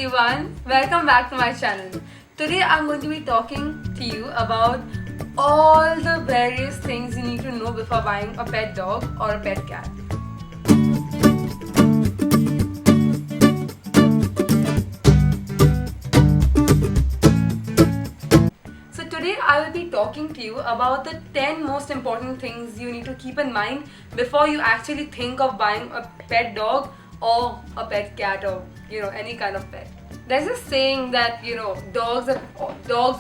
everyone, welcome back to my channel. Today I'm going to be talking to you about all the various things you need to know before buying a pet dog or a pet cat. So today I will be talking to you about the 10 most important things you need to keep in mind before you actually think of buying a pet dog or a pet cat or any kind of pet. There's a saying that dogs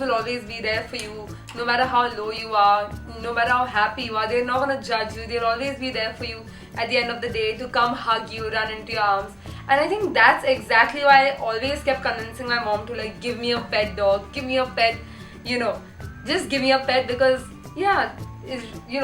will always be there for you no matter how low you are, no matter how happy you are. They're not gonna judge you. They'll always be there for you at the end of the day to come hug you, run into your arms. And I think that's exactly why I always kept convincing my mom to give me a pet dog, give me a pet, just give me a pet because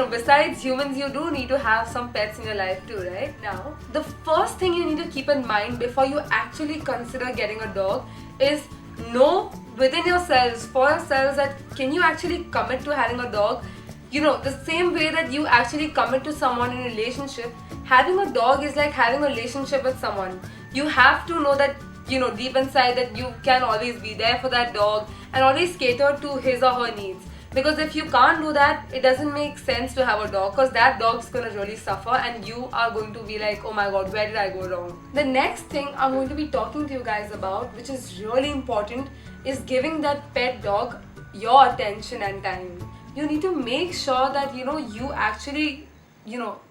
besides humans, you do need to have some pets in your life too, right? Now, the first thing you need to keep in mind before you actually consider getting a dog is know within yourselves, for yourselves, that can you actually commit to having a dog? The same way that you actually commit to someone in a relationship, having a dog is like having a relationship with someone. You have to know that, deep inside that you can always be there for that dog and always cater to his or her needs. Because if you can't do that, it doesn't make sense to have a dog because that dog's gonna really suffer and you are going to be like, oh my god, where did I go wrong? The next thing I'm going to be talking to you guys about, which is really important, is giving that pet dog your attention and time. You need to make sure that you actually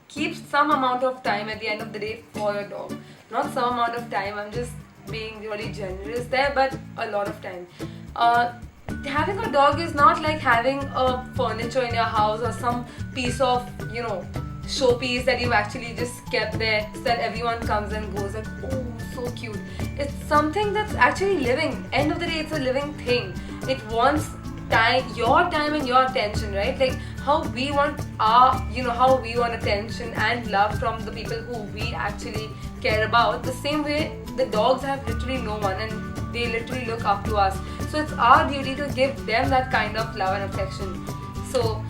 keep some amount of time at the end of the day for your dog. Not some amount of time, I'm just being really generous there, but a lot of time. Having a dog is not like having a furniture in your house or some piece of showpiece that you've actually just kept there so that everyone comes and goes like, oh, so cute. It's something that's actually living. End of the day, it's a living thing. It wants your time and your attention, right? Like how we want how we want attention and love from the people who we actually care about. The same way the dogs have literally no one and they literally look up to us. So it's our duty to give them that kind of love and affection. So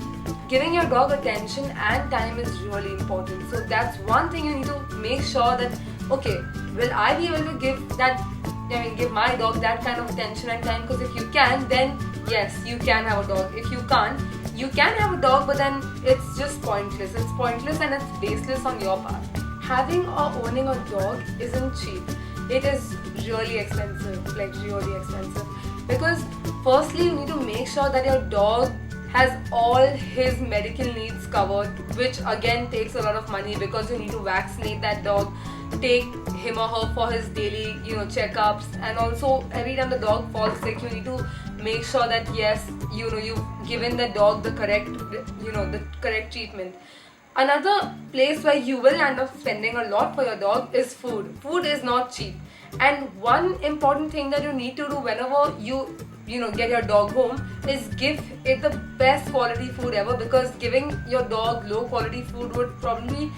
giving your dog attention and time is really important. So that's one thing you need to make sure that, okay, will I be able to give my dog that kind of attention and time? Because if you can, then yes, you can have a dog. If you can't, you can have a dog, but then it's just pointless. It's pointless and it's baseless on your part. Having or owning a dog isn't cheap. It is really expensive, because firstly you need to make sure that your dog has all his medical needs covered, which again takes a lot of money because you need to vaccinate that dog, take him or her for his daily checkups, and also every time the dog falls sick you need to make sure that yes, you've given the dog the correct treatment. Another place where you will end up spending a lot for your dog is food. Food is not cheap. And one important thing that you need to do whenever you get your dog home is give it the best quality food ever, because giving your dog low quality food would probably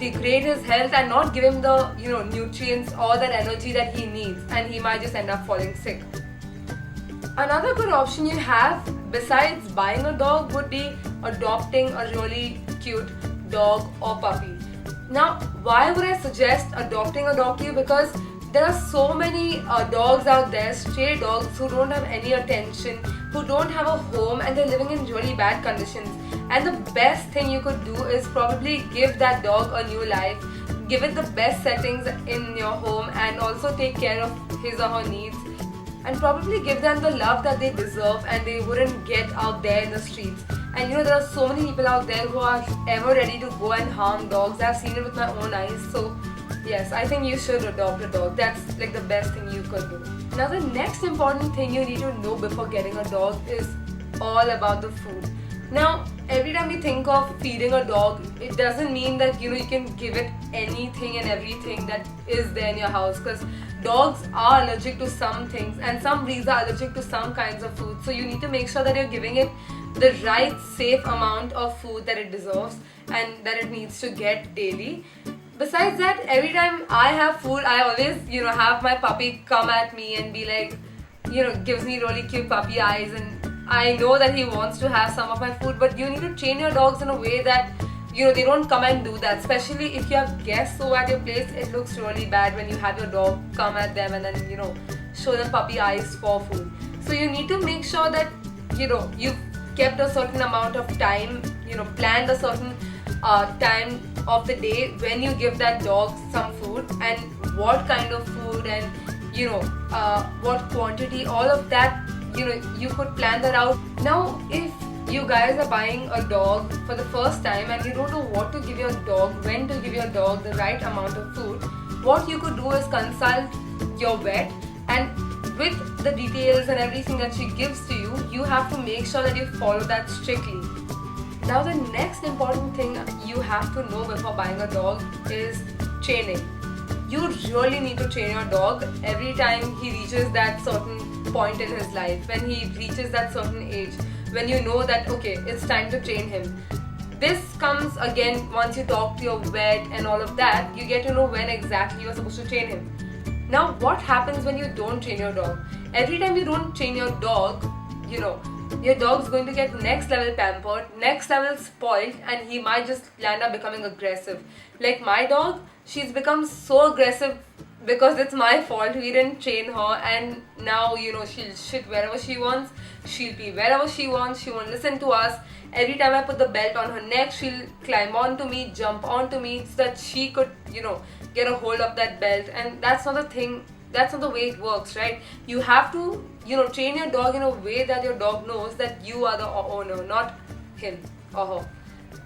degrade his health and not give him the nutrients or that energy that he needs, and he might just end up falling sick. Another good option you have besides buying a dog would be adopting a really cute dog or puppy. Now, why would I suggest adopting a dog to you? Because there are so many dogs out there, stray dogs, who don't have any attention, who don't have a home, and they're living in really bad conditions. And the best thing you could do is probably give that dog a new life, give it the best settings in your home, and also take care of his or her needs, and probably give them the love that they deserve and they wouldn't get out there in the streets. And there are so many people out there who are ever ready to go and harm dogs. I've seen it with my own eyes. So yes, I think you should adopt a dog. That's like the best thing you could do. Now the next important thing you need to know before getting a dog is all about the food. Now, every time you think of feeding a dog, it doesn't mean that you can give it anything and everything that is there in your house, because dogs are allergic to some things and some breeds are allergic to some kinds of food. So you need to make sure that you're giving it the right safe amount of food that it deserves and that it needs to get daily. Besides that, every time I have food, I always have my puppy come at me and be like, gives me really cute puppy eyes, and I know that he wants to have some of my food. But you need to train your dogs in a way that they don't come and do that. Especially if you have guests over at your place, it looks really bad when you have your dog come at them and then show them puppy eyes for food. So you need to make sure that you've kept a certain amount of time, planned a certain time of the day when you give that dog some food, and what kind of food, and what quantity, all of that, you could plan that out. Now if you guys are buying a dog for the first time and you don't know what to give your dog, when to give your dog the right amount of food, what you could do is consult your vet, and with the details and everything that she gives to you, you have to make sure that you follow that strictly. Now the next important thing you have to know before buying a dog is training. You really need to train your dog every time he reaches that certain point in his life, when he reaches that certain age, when you know that okay, it's time to train him. This comes again once you talk to your vet and all of that, you get to know when exactly you're supposed to train him. Now what happens when you don't train your dog? Every time you don't train your dog, your dog's going to get next level pampered, next level spoiled, and he might just land up becoming aggressive. Like my dog, she's become so aggressive because it's my fault. We didn't train her, and now she'll shit wherever she wants, she'll pee wherever she wants, she won't listen to us. Every time I put the belt on her neck, she'll climb onto me, jump onto me, so that she could get a hold of that belt. And that's not the thing, that's not the way it works, right? You have to train your dog in a way that your dog knows that you are the owner, not him or her.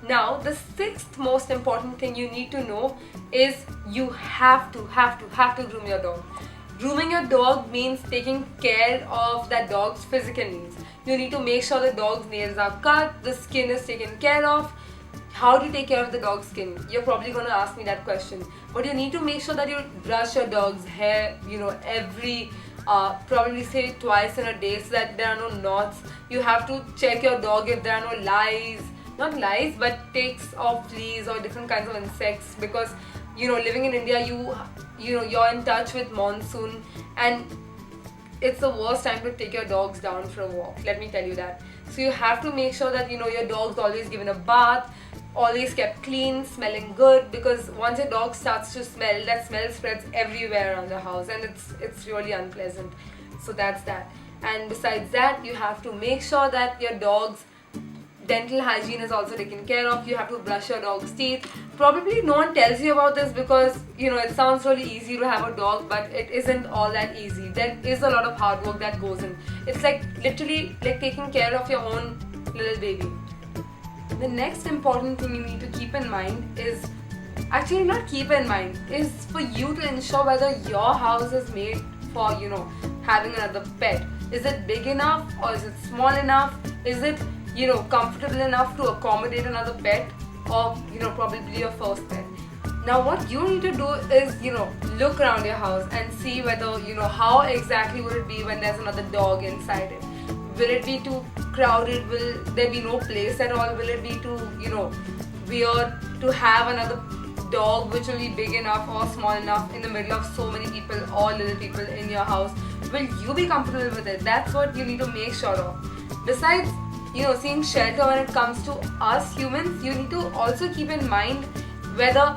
Now the sixth most important thing you need to know is you have to groom your dog. Grooming your dog means taking care of that dog's physical needs. You need to make sure the dog's nails are cut, the skin is taken care of. How do you take care of the dog's skin? You're probably going to ask me that question. But you need to make sure that you brush your dog's hair, every probably say twice in a day, so that there are no knots. You have to check your dog if there are no lice, not lice, but ticks or fleas or different kinds of insects, because living in India, you're in touch with monsoon, and it's the worst time to take your dogs down for a walk, let me tell you that. So you have to make sure that your dog's always given a bath, always kept clean, smelling good, because once your dog starts to smell, that smell spreads everywhere around the house, and it's really unpleasant. So that's that. And besides that, you have to make sure that your dog's dental hygiene is also taken care of. You have to brush your dog's teeth. Probably no one tells you about this because it sounds really easy to have a dog, but it isn't all that easy. There is a lot of hard work that goes in. It's literally like taking care of your own little baby. The next important thing you need to keep in mind is, actually not keep in mind, is for you to ensure whether your house is made for having another pet. Is it big enough, or is it small enough? Is it comfortable enough to accommodate another pet, or probably your first pet? Now what you need to do is look around your house and see whether how exactly would it be when there's another dog inside it. Will it be too crowded? Will there be no place at all? Will it be too weird to have another dog which will be big enough or small enough in the middle of so many people or little people in your house? Will you be comfortable with it? That's what you need to make sure of. Besides seeing shelter when it comes to us humans, you need to also keep in mind whether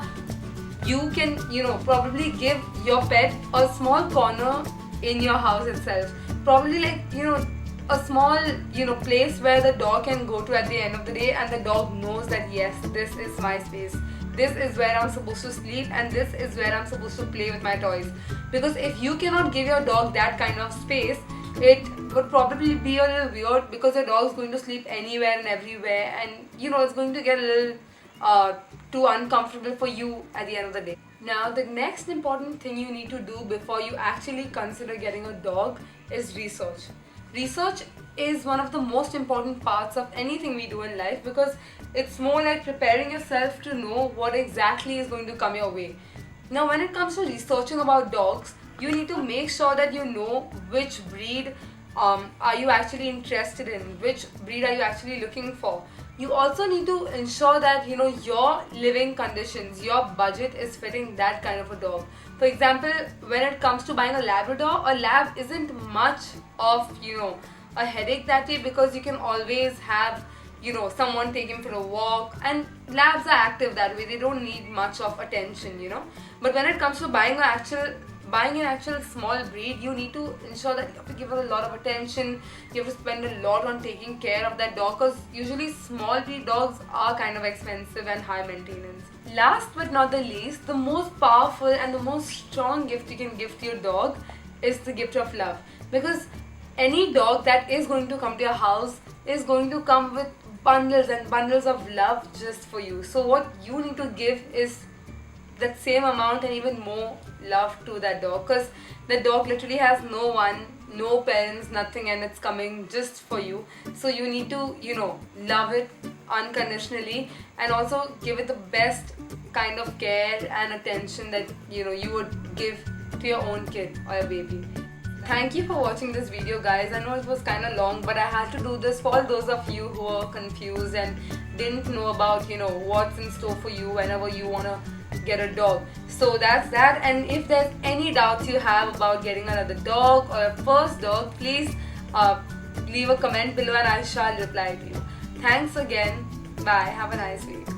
you can probably give your pet a small corner in your house itself. Probably a small place where the dog can go to at the end of the day, and the dog knows that yes, this is my space, this is where I'm supposed to sleep, and this is where I'm supposed to play with my toys. Because if you cannot give your dog that kind of space, it would probably be a little weird, because your dog is going to sleep anywhere and everywhere, and it's going to get a little too uncomfortable for you at the end of the day. Now the next important thing you need to do before you actually consider getting a dog is research. Research is one of the most important parts of anything we do in life, because it's more like preparing yourself to know what exactly is going to come your way. Now when it comes to researching about dogs, you need to make sure that you know which breed are you actually interested in, which breed are you actually looking for. You also need to ensure that your living conditions, your budget is fitting that kind of a dog. For example, when it comes to buying a Labrador, a Lab isn't much of a headache that way, because you can always have someone take him for a walk, and Labs are active that way, they don't need much of attention. But when it comes to buying an actual buying an actual small breed, you need to ensure that you have to give it a lot of attention. You have to spend a lot on taking care of that dog, because usually small breed dogs are kind of expensive and high maintenance. Last but not the least, the most powerful and the most strong gift you can give to your dog is the gift of love. Because any dog that is going to come to your house is going to come with bundles and bundles of love just for you. So what you need to give is that same amount and even more love to that dog, because the dog literally has no one, no parents, nothing, and it's coming just for you. So you need to, love it unconditionally and also give it the best kind of care and attention that you would give to your own kid or your baby. Thank you for watching this video, guys. I know it was kind of long, but I had to do this for all those of you who are confused and didn't know about what's in store for you whenever you want to get a dog. So that's that. And if there's any doubts you have about getting another dog or a first dog, please leave a comment below and I shall reply to you. Thanks again. Bye. Have a nice week.